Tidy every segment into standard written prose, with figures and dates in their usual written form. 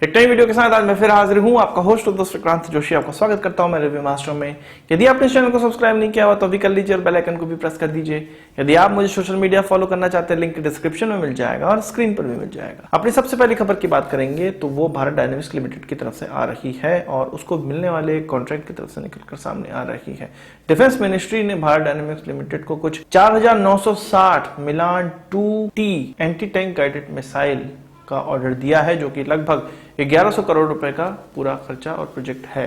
एक नई वीडियो के साथ आज मैं फिर हाजिर हूं। आपका होस्ट दोस्त क्रांति जोशी आपका स्वागत करता हूं मेरे रिव्यू मास्टर में। यदि आपने इस चैनल को सब्सक्राइब नहीं किया हुआ तो अभी कर लीजिए और बेल आइकन को भी प्रेस कर दीजिए। यदि आप मुझे सोशल मीडिया फॉलो करना चाहते हैं, लिंक डिस्क्रिप्शन में मिल जाएगा और स्क्रीन पर भी मिल जाएगा। अपनी सबसे पहली खबर की बात करेंगे तो वो भारत डायनेमिक्स लिमिटेड की तरफ से आ रही है और उसको मिलने वाले कॉन्ट्रैक्ट की तरफ से निकलकर सामने आ रही है। डिफेंस मिनिस्ट्री ने भारत डायनेमिक्स लिमिटेड को कुछ 4960 मिलान 2T anti tank guided missile का ऑर्डर दिया है, जो कि लगभग 1100 करोड़ रुपए का पूरा खर्चा और प्रोजेक्ट है।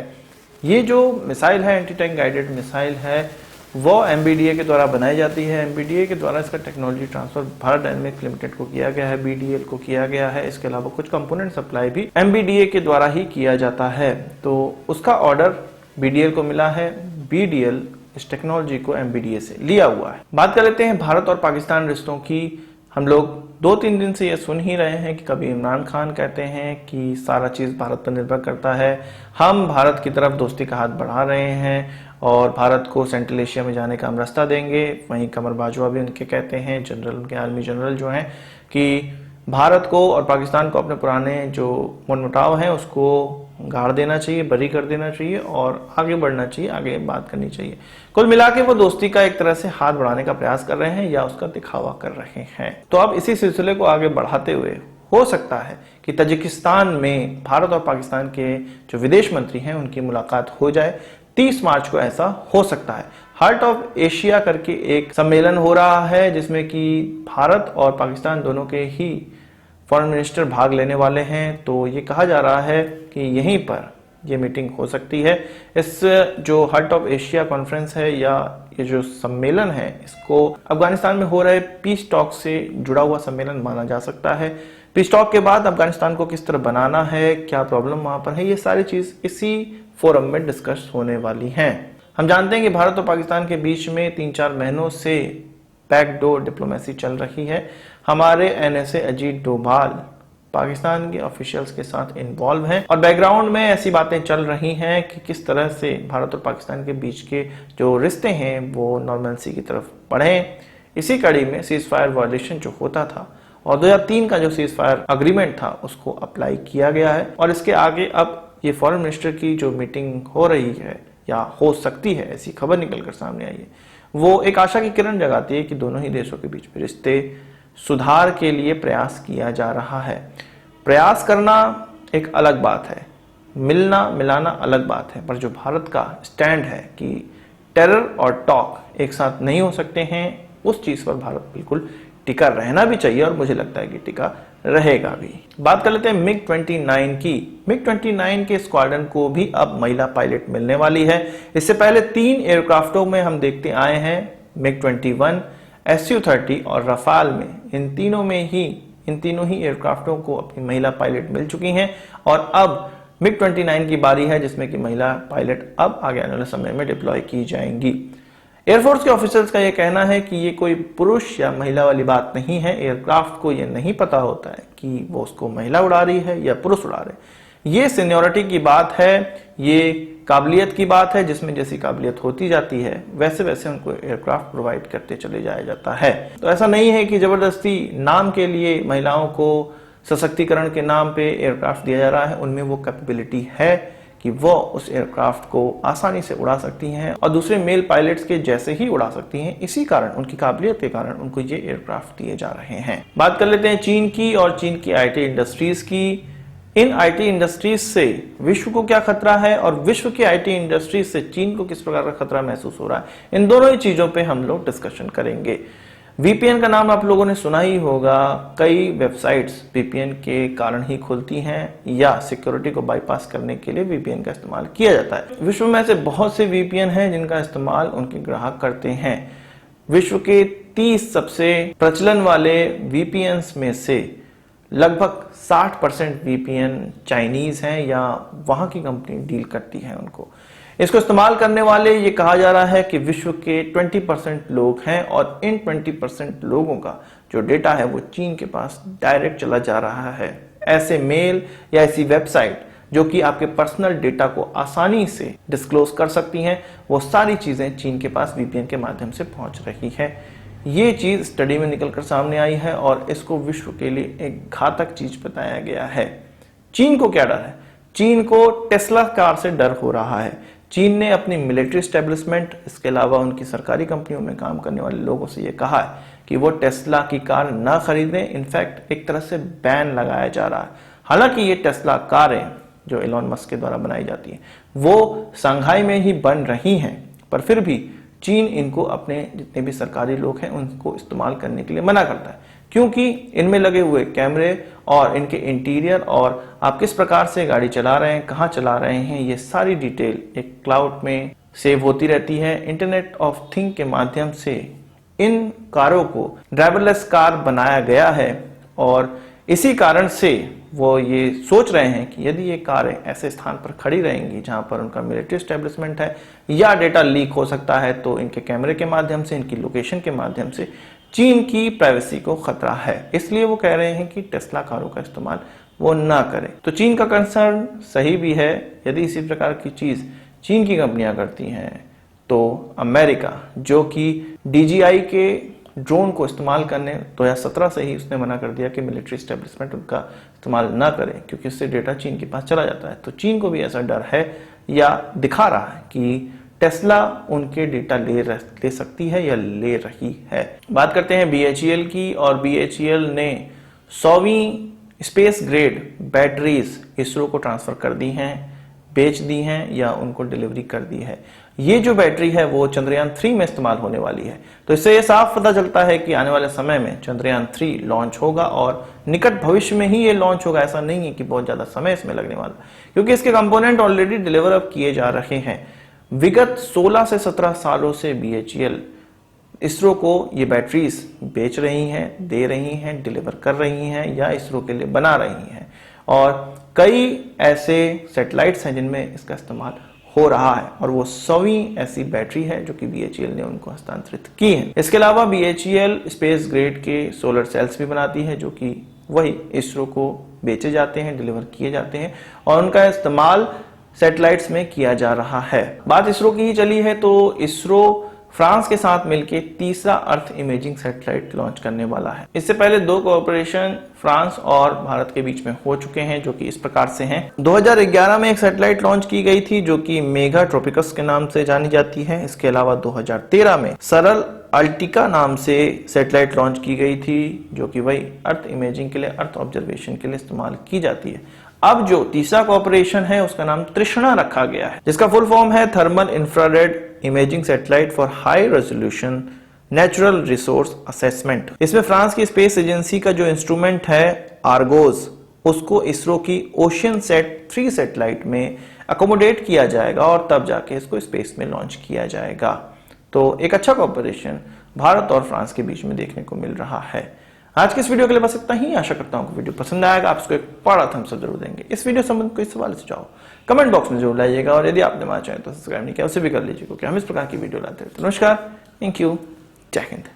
ये जो मिसाइल है, एंटी टैंक गाइडेड मिसाइल है, वो MBDA के द्वारा बनाई जाती है। MBDA के द्वारा इसका technology transfer Bharat dynamics limited को किया गया है, BDL को किया गया है। इसके अलावा कुछ कंपोनेंट सप्लाई भी MBDA के द्वारा ही किया जाता है, तो उसका ऑर्डर BDL को मिला है। BDL इस टेक्नोलॉजी को MBDA से लिया हुआ है। बात कर लेते हैं भारत और पाकिस्तान रिश्तों की। हम लोग 2-3 दिन से ये सुन ही रहे हैं कि कभी इमरान खान कहते हैं कि सारा चीज़ भारत पर निर्भर करता है, हम भारत की तरफ दोस्ती का हाथ बढ़ा रहे हैं और भारत को सेंट्रल एशिया में जाने का हम रास्ता देंगे। वहीं कमर बाजवा भी उनके कहते हैं, जनरल, उनके आर्मी जनरल जो हैं, कि भारत को और पाकिस्तान को अपने पुराने जो मनमुटाव हैं उसको गाड़ देना चाहिए, बरी कर देना चाहिए और आगे बढ़ना चाहिए, आगे बात करनी चाहिए। कुल मिला के वो दोस्ती का एक तरह से हाथ बढ़ाने का प्रयास कर रहे हैं या उसका दिखावा कर रहे हैं। तो अब इसी सिलसिले को आगे बढ़ाते हुए हो सकता है कि तजिकिस्तान में भारत और पाकिस्तान के जो विदेश मंत्री हैं उनकी मुलाकात हो जाए। 30 मार्च को ऐसा हो सकता है। हार्ट ऑफ एशिया करके एक सम्मेलन हो रहा है जिसमें कि भारत और पाकिस्तान दोनों के ही फॉरेन मिनिस्टर भाग लेने वाले हैं। तो ये कहा जा रहा है कि यहीं पर ये मीटिंग हो सकती है। इस जो हार्ट ऑफ एशिया कॉन्फ्रेंस है या ये जो सम्मेलन है, इसको अफगानिस्तान में हो रहे पीस टॉक से जुड़ा हुआ सम्मेलन माना जा सकता है। पीस टॉक के बाद अफगानिस्तान को किस तरह बनाना है, क्या प्रॉब्लम वहां पर है, ये सारी चीज इसी फोरम में डिस्कस होने वाली हैं। हम जानते हैं कि भारत और पाकिस्तान के बीच में 3-4 महीनों से बैकडोर डिप्लोमेसी चल रही है। हमारे NSA अजीत डोभाल पाकिस्तान के ऑफिशियल्स के साथ इन्वॉल्व हैं और बैकग्राउंड में ऐसी बातें चल रही हैं कि किस तरह से भारत और पाकिस्तान के बीच के जो रिश्ते हैं वो नॉर्मलसी की तरफ बढ़ें। इसी कड़ी में सीज फायर वायलेशन जो होता था और 2003 का जो सीज फायर अग्रीमेंट था उसको अप्लाई किया गया है और इसके आगे अब ये फॉरेन मिनिस्टर की जो मीटिंग हो रही है या हो सकती है, ऐसी खबर निकलकर सामने आई है, वो एक आशा की किरण जगाती है कि दोनों ही देशों के बीच में रिश्ते सुधार के लिए प्रयास किया जा रहा है। प्रयास करना एक अलग बात है, मिलना मिलाना अलग बात है, पर जो भारत का स्टैंड है कि टेरर और टॉक एक साथ नहीं हो सकते हैं, उस चीज पर भारत बिल्कुल टिका रहना भी चाहिए और मुझे लगता है कि टिका रहेगा भी। बात कर लेते हैं MiG-29 की। MiG-29 के स्क्वाड्रन को भी अब महिला पायलट मिलने वाली है। इससे पहले 3 एयरक्राफ्टों में हम देखते आए हैं, MiG-21, Su-30 और रफाल में, इन तीनों ही एयरक्राफ्टों को अपनी महिला पायलट मिल चुकी हैं और अब MiG-29 की बारी है जिसमें कि महिला पायलट अब आगे आने वाले समय में डिप्लॉय की जाएंगी। एयरफोर्स के ऑफिसर्स का यह कहना है कि ये कोई पुरुष या महिला वाली बात नहीं है। एयरक्राफ्ट को यह नहीं पता होता है कि वो उसको महिला उड़ा रही है या पुरुष उड़ा रहे। ये सीनियोरिटी की बात है, ये काबिलियत की बात है, जिसमें जैसी काबिलियत होती जाती है वैसे वैसे उनको एयरक्राफ्ट प्रोवाइड करते चले जाया जाता है। तो ऐसा नहीं है कि जबरदस्ती नाम के लिए महिलाओं को सशक्तिकरण के नाम पे एयरक्राफ्ट दिया जा रहा है। उनमें वो कैपेबिलिटी है कि वो उस एयरक्राफ्ट को आसानी से उड़ा सकती हैं और दूसरे मेल पायलट्स के जैसे ही उड़ा सकती हैं। इसी कारण, उनकी काबिलियत के कारण उनको ये एयरक्राफ्ट दिए जा रहे हैं। बात कर लेते हैं चीन की और चीन की IT इंडस्ट्रीज की। इन IT इंडस्ट्रीज से विश्व को क्या खतरा है और विश्व की IT इंडस्ट्रीज से चीन को किस प्रकार का खतरा महसूस हो रहा है, इन दोनों ही चीजों पे हम लोग डिस्कशन करेंगे। VPN का नाम आप लोगों ने सुना ही होगा। कई वेबसाइट्स VPN के कारण ही खुलती हैं या सिक्योरिटी को बाईपास करने के लिए VPN का इस्तेमाल किया जाता है। विश्व में ऐसे बहुत से VPN हैं जिनका इस्तेमाल उनके ग्राहक करते हैं। विश्व के 30 सबसे प्रचलन वाले VPNs में से लगभग 60% VPN चाइनीज हैं या वहां की कंपनी डील करती है उनको। इसको इस्तेमाल करने वाले ये कहा जा रहा है कि विश्व के 20% लोग हैं और इन 20% लोगों का जो डेटा है वो चीन के पास डायरेक्ट चला जा रहा है। ऐसे मेल या ऐसी वेबसाइट जो कि आपके पर्सनल डेटा को आसानी से डिस्क्लोज कर सकती हैं, वो सारी चीजें चीन के पास VPN के माध्यम से पहुंच रही है। ये चीज स्टडी में निकलकर सामने आई है और इसको विश्व के लिए एक घातक चीज बताया गया है। चीन को क्या डर है? चीन को टेस्ला कार से डर हो रहा है। चीन ने अपनी मिलिट्री एस्टेब्लिशमेंट, इसके अलावा उनकी सरकारी कंपनियों में काम करने वाले लोगों से ये कहा है कि वो टेस्ला की कार ना खरीदें। इनफैक्ट एक तरह से बैन लगाया जा रहा है। हालांकि ये टेस्ला कारें जो एलोन मस्क के द्वारा बनाई जाती हैं वो शंघाई में ही बन रही हैं, पर फिर भी चीन इनको अपने जितने भी सरकारी लोग हैं उनको इस्तेमाल करने के लिए मना करता है, क्योंकि इनमें लगे हुए कैमरे और इनके इंटीरियर और आप किस प्रकार से गाड़ी चला रहे हैं, कहाँ चला रहे हैं, ये सारी डिटेल एक क्लाउड में सेव होती रहती है। इंटरनेट ऑफ थिंग के माध्यम से इन कारों को ड्राइवरलेस कार बनाया गया है और इसी कारण से वो ये सोच रहे हैं कि यदि ये कारें ऐसे स्थान पर खड़ी रहेंगी जहां पर उनका मिलिट्री एस्टेब्लिशमेंट है या डेटा लीक हो सकता है, तो इनके कैमरे के माध्यम से, इनकी लोकेशन के माध्यम से चीन की प्राइवेसी को खतरा है। इसलिए वो कह रहे हैं कि टेस्ला कारों का इस्तेमाल वो ना करें। तो चीन का कंसर्न सही भी है। यदि इसी प्रकार की चीज चीन की कंपनियां करती हैं तो अमेरिका, जो कि DJI के ड्रोन को इस्तेमाल करने 2017 से ही उसने मना कर दिया कि मिलिट्री एस्टेब्लिशमेंट उनका इस्तेमाल ना करें, क्योंकि उससे डेटा चीन के पास चला जाता है। तो चीन को भी ऐसा डर है या दिखा रहा है कि टेस्ला उनके डेटा ले सकती है या ले रही है। बात करते हैं BHEL की, और BHEL ने 100वीं स्पेस ग्रेड बैटरीज इसरो को ट्रांसफर कर दी हैं, बेच दी हैं या उनको डिलीवरी कर दी है। ये जो बैटरी है वो चंद्रयान 3 में इस्तेमाल होने वाली है। तो इससे ये साफ पता चलता है कि आने वाले समय में चंद्रयान 3 लॉन्च होगा और निकट भविष्य में ही ये लॉन्च होगा। ऐसा नहीं है कि बहुत ज्यादा समय इसमें लगने वाला, क्योंकि इसके कंपोनेंट ऑलरेडी डिलीवर अब किए जा रहे हैं। विगत 16 से 17 सालों से BHEL इसरो को ये बैटरीज बेच रही हैं, दे रही हैं, डिलीवर कर रही हैं या इसरो के लिए बना रही हैं, और कई ऐसे सैटेलाइट्स हैं जिनमें इसका इस्तेमाल हो रहा है, और वो 100वीं ऐसी बैटरी है जो कि BHEL ने उनको हस्तांतरित की है। इसके अलावा BHEL स्पेस ग्रेड के सोलर सेल्स भी बनाती है, जो कि वही इसरो को बेचे जाते हैं, डिलीवर किए जाते हैं, और उनका इस्तेमाल सैटेलाइट्स में किया जा रहा है। बात इसरो की ही चली है तो इसरो फ्रांस के साथ मिलकर तीसरा अर्थ इमेजिंग सैटेलाइट लॉन्च करने वाला है। इससे पहले 2 कोऑपरेशन फ्रांस और भारत के बीच में हो चुके हैं, जो कि इस प्रकार से हैं। 2011 में एक सैटेलाइट लॉन्च की गई थी जो कि मेगा ट्रोपिकस के नाम से जानी जाती है। इसके अलावा 2013 में सरल अल्टिका नाम से सैटेलाइट लॉन्च की गई थी, जो कि वही अर्थ इमेजिंग के लिए, अर्थ ऑब्जर्वेशन के लिए इस्तेमाल की जाती है। अब जो तीसरा कॉर्पोरेशन है उसका नाम तृष्णा रखा गया है, जिसका फुल फॉर्म है thermal infrared imaging satellite for high resolution natural resource assessment. इसमें फ्रांस की स्पेस एजेंसी का जो इंस्ट्रूमेंट है आर्गोस, उसको इसरो की ओशियन सेट 3 सैटेलाइट में अकोमोडेट किया जाएगा और तब जाके इसको स्पेस में लॉन्च किया जाएगा। तो एक अच्छा कॉर्पोरेशन भारत और फ्रांस के बीच में देखने को मिल रहा है। आज के इस वीडियो के लिए बस इतना ही। आशा करता हूं कि वीडियो पसंद आएगा। आप इसको एक बड़ा थम्स अप जरूर देंगे। इस वीडियो संबंधित कोई सवाल सुझाव कमेंट बॉक्स में जरूर लाइएगा, और यदि आपने हमारा चैनल तो सब्सक्राइब नहीं किया उसे भी कर लीजिए, क्योंकि हम इस प्रकार की वीडियो लाते हैं। तो नमस्कार, थैंक यू, जय हिंद।